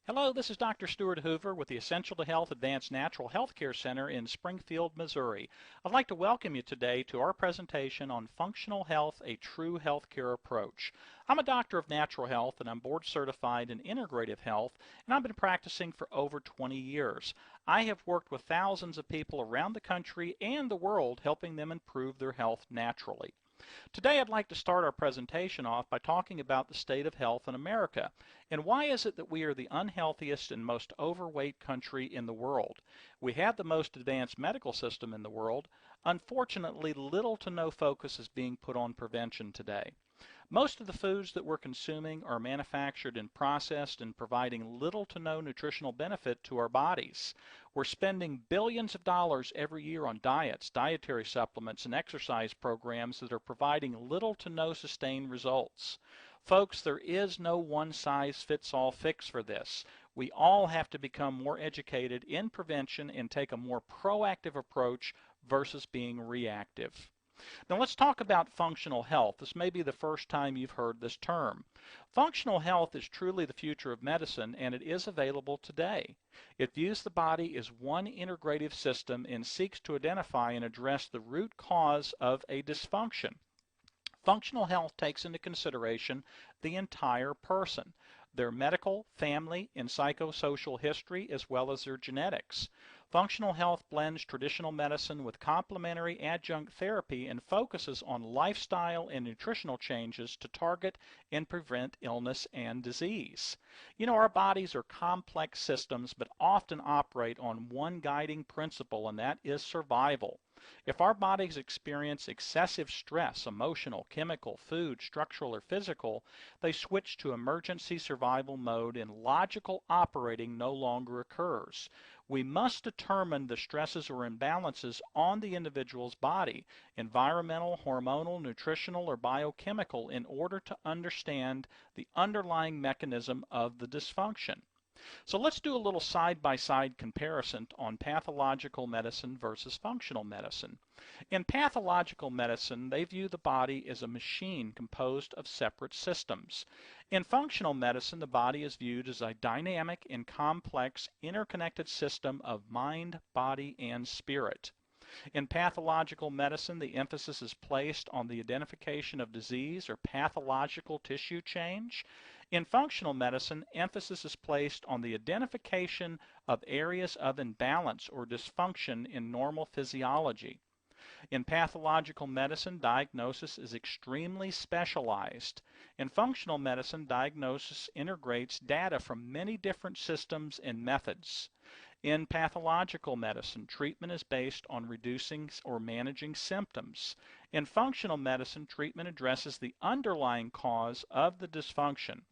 Hello, this is Dr. Stuart Hoover with the Essential to Health Advanced Natural Healthcare Center in Springfield, Missouri. I'd like to welcome you today to our presentation on Functional Health, a True Healthcare Approach. I'm a doctor of natural health and I'm board certified in integrative health, and I've been practicing for over 20 years. I have worked with thousands of people around the country and the world, helping them improve their health naturally. Today I'd like to start our presentation off by talking about the state of health in America and why is it that we are the unhealthiest and most overweight country in the world. We have the most advanced medical system in the world. Unfortunately, little to no focus is being put on prevention today. Most of the foods that we're consuming are manufactured and processed and providing little to no nutritional benefit to our bodies. We're spending billions of dollars every year on diets, dietary supplements, and exercise programs that are providing little to no sustained results. Folks, there is no one-size-fits-all fix for this. We all have to become more educated in prevention and take a more proactive approach versus being reactive. Now let's talk about functional health. This may be the first time you've heard this term. Functional health is truly the future of medicine, and it is available today. It views the body as one integrative system and seeks to identify and address the root cause of a dysfunction. Functional health takes into consideration the entire person, their medical, family, and psychosocial history, as well as their genetics. Functional health blends traditional medicine with complementary adjunct therapy and focuses on lifestyle and nutritional changes to target and prevent illness and disease. You know, our bodies are complex systems but often operate on one guiding principle, and that is survival. If our bodies experience excessive stress, emotional, chemical, food, structural, or physical, they switch to emergency survival mode and logical operating no longer occurs. We must determine the stresses or imbalances on the individual's body, environmental, hormonal, nutritional, or biochemical, in order to understand the underlying mechanism of the dysfunction. So let's do a little side-by-side comparison on pathological medicine versus functional medicine. In pathological medicine, they view the body as a machine composed of separate systems. In functional medicine, the body is viewed as a dynamic and complex interconnected system of mind, body, and spirit. In pathological medicine, the emphasis is placed on the identification of disease or pathological tissue change. In functional medicine, emphasis is placed on the identification of areas of imbalance or dysfunction in normal physiology. In pathological medicine, diagnosis is extremely specialized. In functional medicine, diagnosis integrates data from many different systems and methods. In pathological medicine, treatment is based on reducing or managing symptoms. In functional medicine, treatment addresses the underlying cause of the dysfunction.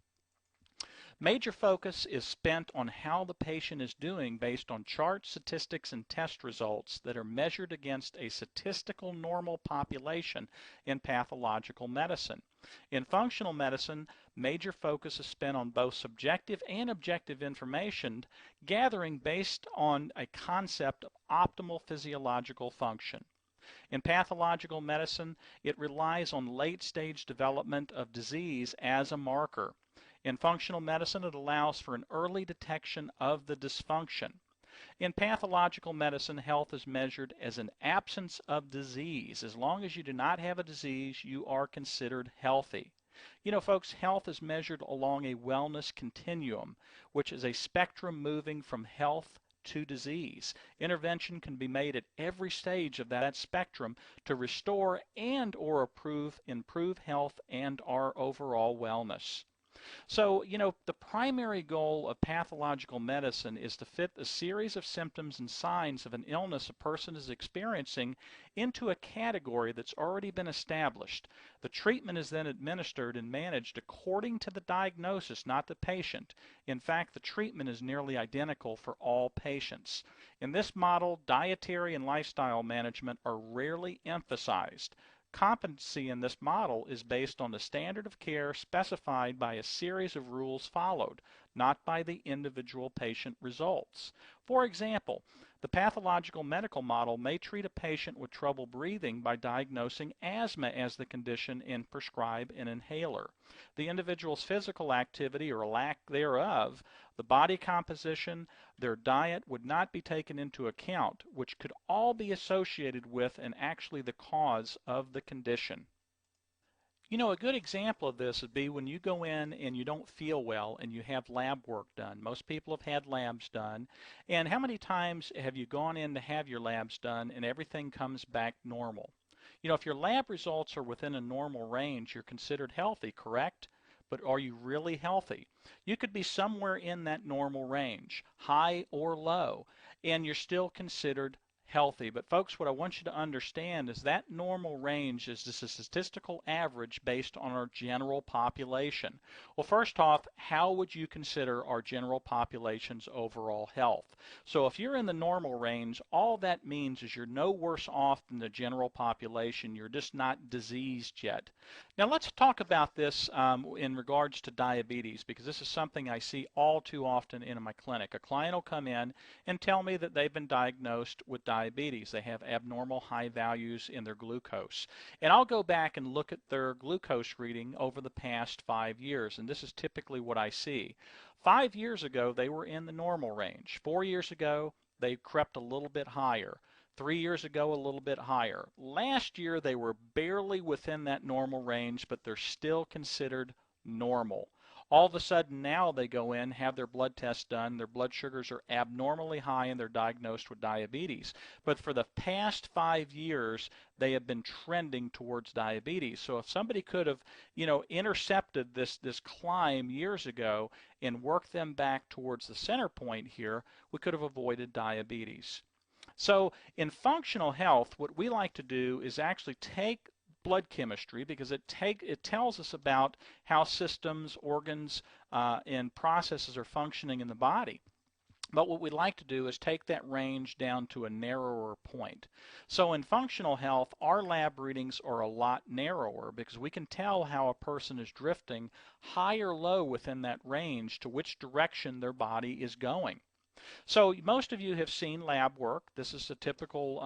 Major focus is spent on how the patient is doing based on charts, statistics, and test results that are measured against a statistical normal population in pathological medicine. In functional medicine, major focus is spent on both subjective and objective information gathering based on a concept of optimal physiological function. In pathological medicine, it relies on late-stage development of disease as a marker. In functional medicine, it allows for an early detection of the dysfunction. In pathological medicine, health is measured as an absence of disease. As long as you do not have a disease, you are considered healthy. You know, folks, health is measured along a wellness continuum, which is a spectrum moving from health to disease. Intervention can be made at every stage of that spectrum to restore and or improve health and our overall wellness. So, you know, the primary goal of pathological medicine is to fit a series of symptoms and signs of an illness a person is experiencing into a category that's already been established. The treatment is then administered and managed according to the diagnosis, not the patient. In fact, the treatment is nearly identical for all patients. In this model, dietary and lifestyle management are rarely emphasized. Competency in this model is based on the standard of care specified by a series of rules followed, not by the individual patient results. For example, The pathological medical model may treat a patient with trouble breathing by diagnosing asthma as the condition and prescribe an inhaler. The individual's physical activity or lack thereof, the body composition, their diet would not be taken into account, which could all be associated with and actually the cause of the condition. You know, a good example of this would be when you go in and you don't feel well and you have lab work done. Most people have had labs done. And how many times have you gone in to have your labs done and everything comes back normal? You know, if your lab results are within a normal range, you're considered healthy, correct? But are you really healthy? You could be somewhere in that normal range, high or low, and you're still considered healthy. But folks, what I want you to understand is that normal range is just a statistical average based on our general population. Well, first off, how would you consider our general population's overall health? So if you're in the normal range, all that means is you're no worse off than the general population. You're just not diseased yet. Now let's talk about this in regards to diabetes, because this is something I see all too often in my clinic. A client will come in and tell me that they've been diagnosed with diabetes. They have abnormal high values in their glucose. And I'll go back and look at their glucose reading over the past 5 years, and this is typically what I see. 5 years ago, they were in the normal range. 4 years ago, they crept a little bit higher. 3 years ago, a little bit higher. Last year, they were barely within that normal range, but they're still considered normal. All of a sudden now they go in, have their blood tests done, their blood sugars are abnormally high and they're diagnosed with diabetes. But for the past 5 years, they have been trending towards diabetes. So if somebody could have, intercepted this climb years ago and worked them back towards the center point here, we could have avoided diabetes. So in functional health, what we like to do is actually take blood chemistry, because it tells us about how systems, organs, and processes are functioning in the body. But what we'd like to do is take that range down to a narrower point. So in functional health, our lab readings are a lot narrower because we can tell how a person is drifting high or low within that range to which direction their body is going. So most of you have seen lab work. This is a typical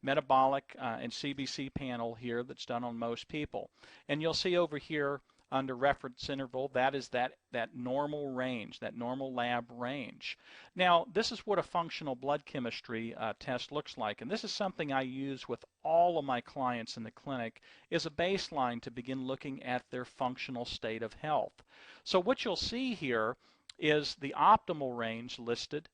metabolic and CBC panel here that's done on most people. And you'll see over here under reference interval, that is that normal range, that normal lab range. Now, this is what a functional blood chemistry test looks like. And this is something I use with all of my clients in the clinic as a baseline to begin looking at their functional state of health. So what you'll see here is the optimal range listed,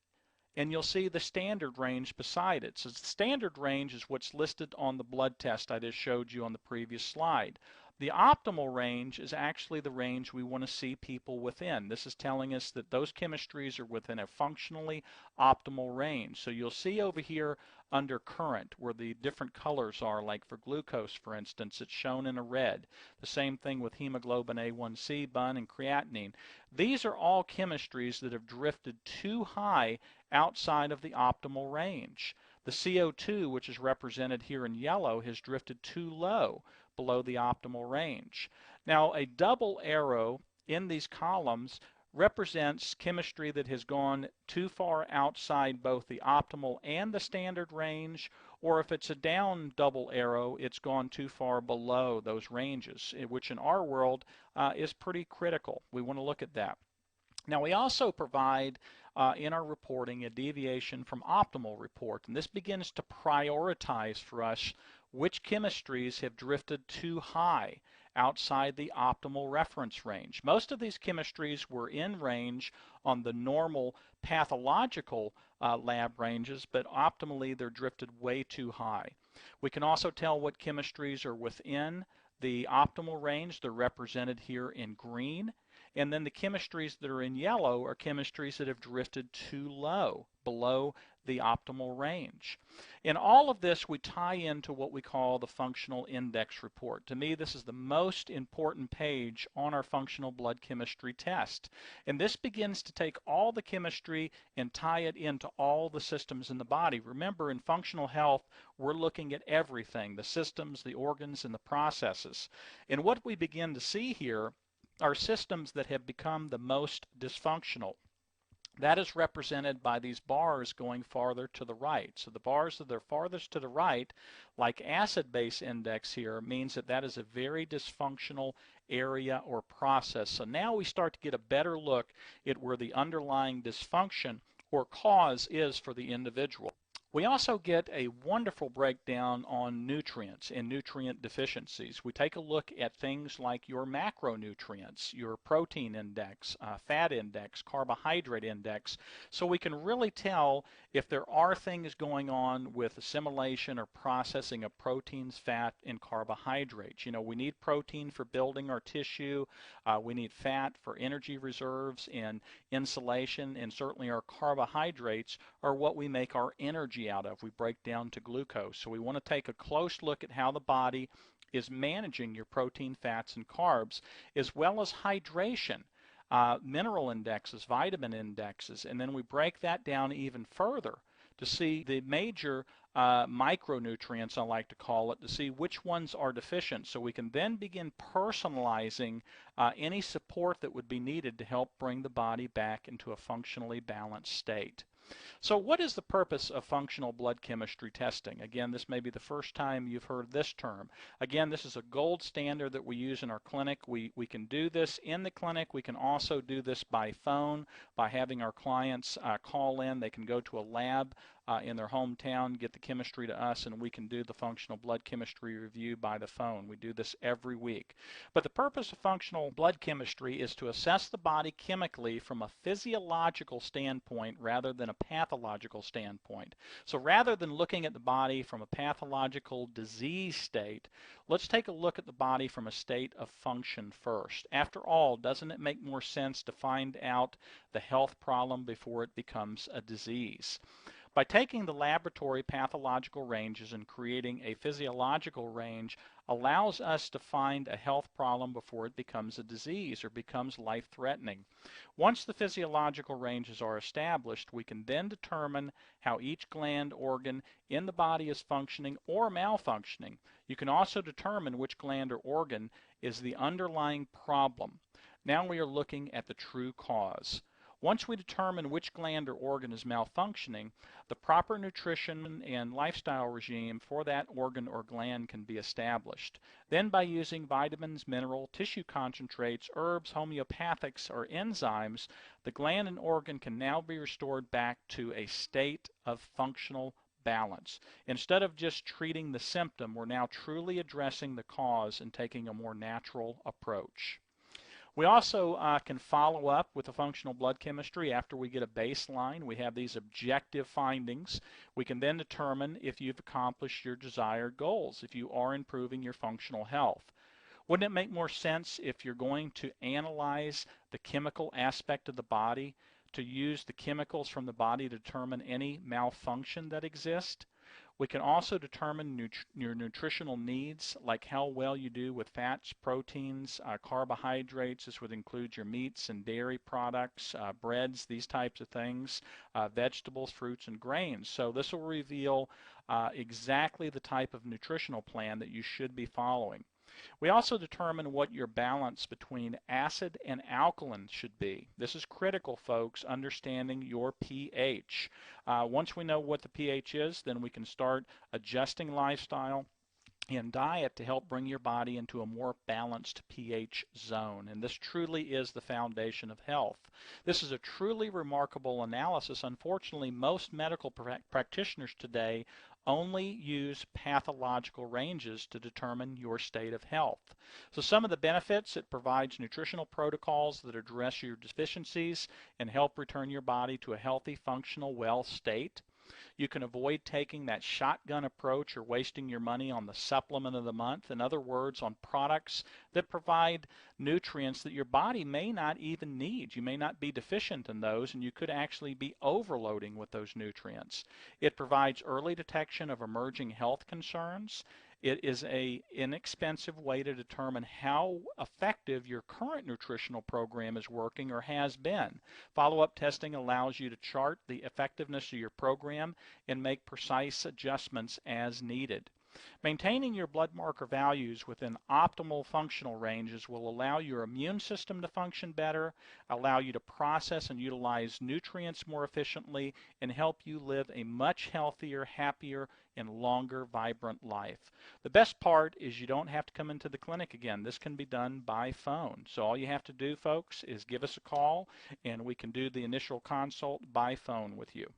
and you'll see the standard range beside it. So the standard range is what's listed on the blood test I just showed you on the previous slide. The optimal range is actually the range we want to see people within. This is telling us that those chemistries are within a functionally optimal range. So you'll see over here under current where the different colors are, like for glucose, for instance, it's shown in a red. The same thing with hemoglobin A1C, BUN, and creatinine. These are all chemistries that have drifted too high outside of the optimal range. The CO2, which is represented here in yellow, has drifted too low, below the optimal range. Now, a double arrow in these columns represents chemistry that has gone too far outside both the optimal and the standard range, or if it's a down double arrow, it's gone too far below those ranges, which in our world is pretty critical. We want to look at that. Now, we also provide in our reporting a deviation from optimal report, and this begins to prioritize for us which chemistries have drifted too high outside the optimal reference range. Most of these chemistries were in range on the normal pathological lab ranges, but optimally they're drifted way too high. We can also tell what chemistries are within the optimal range. They're represented here in green. And then the chemistries that are in yellow are chemistries that have drifted too low, below the optimal range. In all of this, we tie into what we call the functional index report. To me, this is the most important page on our functional blood chemistry test. And this begins to take all the chemistry and tie it into all the systems in the body. Remember, in functional health, we're looking at everything, the systems, the organs, and the processes. And what we begin to see here are systems that have become the most dysfunctional. That is represented by these bars going farther to the right. So the bars that are farthest to the right, like acid-base index here, means that that is a very dysfunctional area or process. So now we start to get a better look at where the underlying dysfunction or cause is for the individual. We also get a wonderful breakdown on nutrients and nutrient deficiencies. We take a look at things like your macronutrients, your protein index, fat index, carbohydrate index, so we can really tell if there are things going on with assimilation or processing of proteins, fat, and carbohydrates. You know, we need protein for building our tissue, we need fat for energy reserves and insulation, and certainly our carbohydrates are what we make our energy out of. We break down to glucose. So we want to take a close look at how the body is managing your protein, fats, and carbs, as well as hydration, mineral indexes, vitamin indexes, and then we break that down even further to see the major micronutrients, I like to call it, to see which ones are deficient, so we can then begin personalizing any support that would be needed to help bring the body back into a functionally balanced state. So what is the purpose of functional blood chemistry testing? Again, this may be the first time you've heard this term. Again, this is a gold standard that we use in our clinic. We can do this in the clinic. We can also do this by phone, by having our clients call in. They can go to a lab in their hometown, get the chemistry to us, and we can do the functional blood chemistry review by the phone. We do this every week. But the purpose of functional blood chemistry is to assess the body chemically from a physiological standpoint rather than a pathological standpoint. So rather than looking at the body from a pathological disease state, let's take a look at the body from a state of function first. After all, doesn't it make more sense to find out the health problem before it becomes a disease? By taking the laboratory pathological ranges and creating a physiological range allows us to find a health problem before it becomes a disease or becomes life-threatening. Once the physiological ranges are established, we can then determine how each gland organ in the body is functioning or malfunctioning. You can also determine which gland or organ is the underlying problem. Now we are looking at the true cause. Once we determine which gland or organ is malfunctioning, the proper nutrition and lifestyle regime for that organ or gland can be established. Then by using vitamins, mineral, tissue concentrates, herbs, homeopathics, or enzymes, the gland and organ can now be restored back to a state of functional balance. Instead of just treating the symptom, we're now truly addressing the cause and taking a more natural approach. We also can follow up with the functional blood chemistry after we get a baseline. We have these objective findings. We can then determine if you've accomplished your desired goals, if you are improving your functional health. Wouldn't it make more sense if you're going to analyze the chemical aspect of the body to use the chemicals from the body to determine any malfunction that exists? We can also determine your nutritional needs, like how well you do with fats, proteins, carbohydrates. This would include your meats and dairy products, breads, these types of things, vegetables, fruits, and grains. So this will reveal exactly the type of nutritional plan that you should be following. We also determine what your balance between acid and alkaline should be. This is critical, folks, understanding your pH. Once we know what the pH is, then we can start adjusting lifestyle and diet to help bring your body into a more balanced pH zone. And this truly is the foundation of health. This is a truly remarkable analysis. Unfortunately, most medical practitioners today only use pathological ranges to determine your state of health. So some of the benefits: it provides nutritional protocols that address your deficiencies and help return your body to a healthy, functional, well state. You can avoid taking that shotgun approach or wasting your money on the supplement of the month. In other words, on products that provide nutrients that your body may not even need. You may not be deficient in those, and you could actually be overloading with those nutrients. It provides early detection of emerging health concerns. It is an inexpensive way to determine how effective your current nutritional program is working or has been. Follow-up testing allows you to chart the effectiveness of your program and make precise adjustments as needed. Maintaining your blood marker values within optimal functional ranges will allow your immune system to function better, allow you to process and utilize nutrients more efficiently, and help you live a much healthier, happier, and longer, vibrant life. The best part is you don't have to come into the clinic again. This can be done by phone. So all you have to do, folks, is give us a call, and we can do the initial consult by phone with you.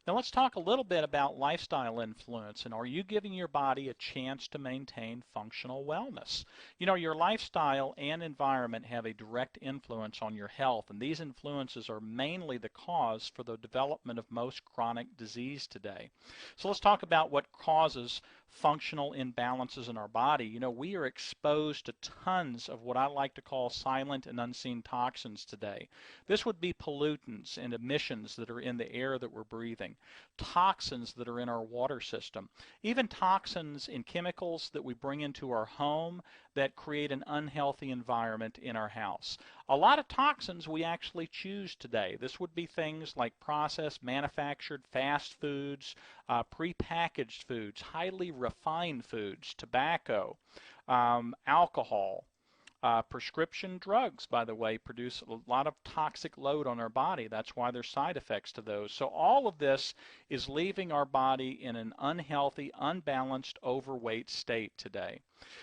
Now let's talk a little bit about lifestyle influence, and are you giving your body a chance to maintain functional wellness? You know, your lifestyle and environment have a direct influence on your health, and these influences are mainly the cause for the development of most chronic disease today. So let's talk about what causes functional imbalances in our body. You know, we are exposed to tons of what I like to call silent and unseen toxins today. This would be pollutants and emissions that are in the air that we're breathing, toxins that are in our water system, even toxins in chemicals that we bring into our home that create an unhealthy environment in our house. A lot of toxins we actually choose today. This would be things like processed, manufactured, fast foods, prepackaged foods, highly refined foods, tobacco, alcohol. Prescription drugs, by the way, produce a lot of toxic load on our body. That's why there's side effects to those. So all of this is leaving our body in an unhealthy, unbalanced, overweight state today.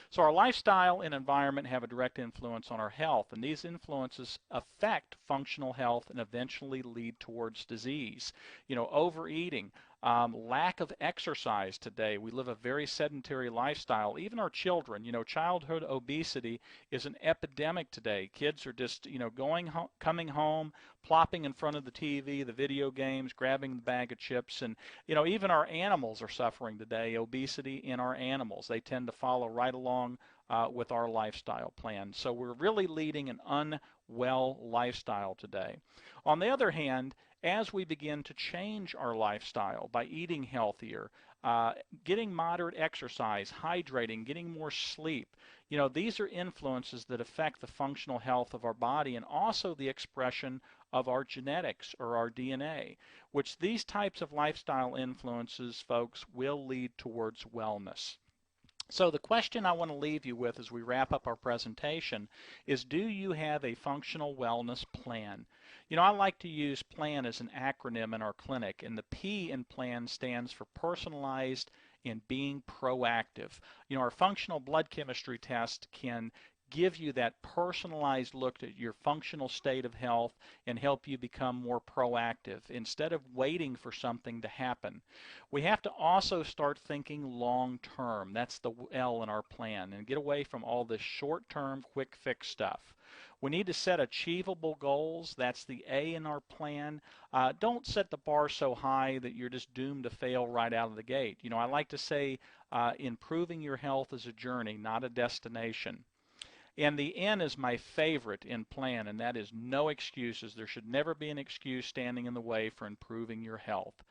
So our lifestyle and environment have a direct influence on our health, and these influences affect functional health and eventually lead towards disease. You know, overeating, lack of exercise today. We live a very sedentary lifestyle. Even our children, you know, childhood obesity is an epidemic today. Kids are just, you know, coming home, plopping in front of the TV, the video games, grabbing the bag of chips, and, you know, even our animals are suffering today, obesity in our animals. They tend to follow right along with our lifestyle plan. So we're really leading an unwell lifestyle today. On the other hand, as we begin to change our lifestyle by eating healthier, getting moderate exercise, hydrating, getting more sleep, you know, these are influences that affect the functional health of our body and also the expression of our genetics or our DNA, which these types of lifestyle influences, folks, will lead towards wellness. So the question I want to leave you with as we wrap up our presentation is, do you have a functional wellness plan? You know, I like to use PLAN as an acronym in our clinic, and the P in PLAN stands for personalized and being proactive. You know, our functional blood chemistry test can give you that personalized look at your functional state of health and help you become more proactive instead of waiting for something to happen. We have to also start thinking long term. That's the L in our plan, and get away from all this short term quick fix stuff. We need to set achievable goals. That's the A in our plan. Don't set the bar so high that you're just doomed to fail right out of the gate. You know, I like to say improving your health is a journey, not a destination. And the N is my favorite in plan, and that is no excuses. There should never be an excuse standing in the way for improving your health.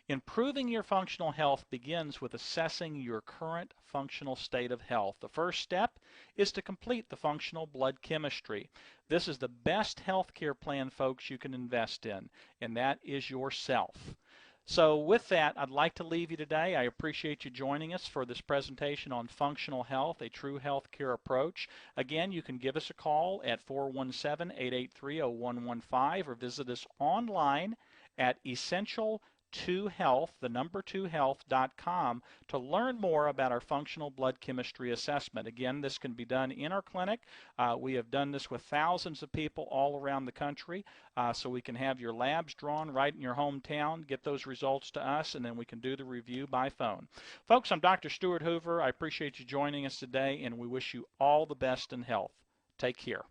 Improving your functional health begins with assessing your current functional state of health. The first step is to complete the functional blood chemistry. This is the best health care plan, folks, you can invest in, and that is yourself. So with that, I'd like to leave you today. I appreciate you joining us for this presentation on functional health, a true health care approach. Again, you can give us a call at 417-883-0115 or visit us online at essential2health, the number 2health.com, to learn more about our functional blood chemistry assessment. Again, this can be done in our clinic. We have done this with thousands of people all around the country, so we can have your labs drawn right in your hometown, get those results to us, and then we can do the review by phone. Folks, I'm Dr. Stuart Hoover. I appreciate you joining us today, and we wish you all the best in health. Take care.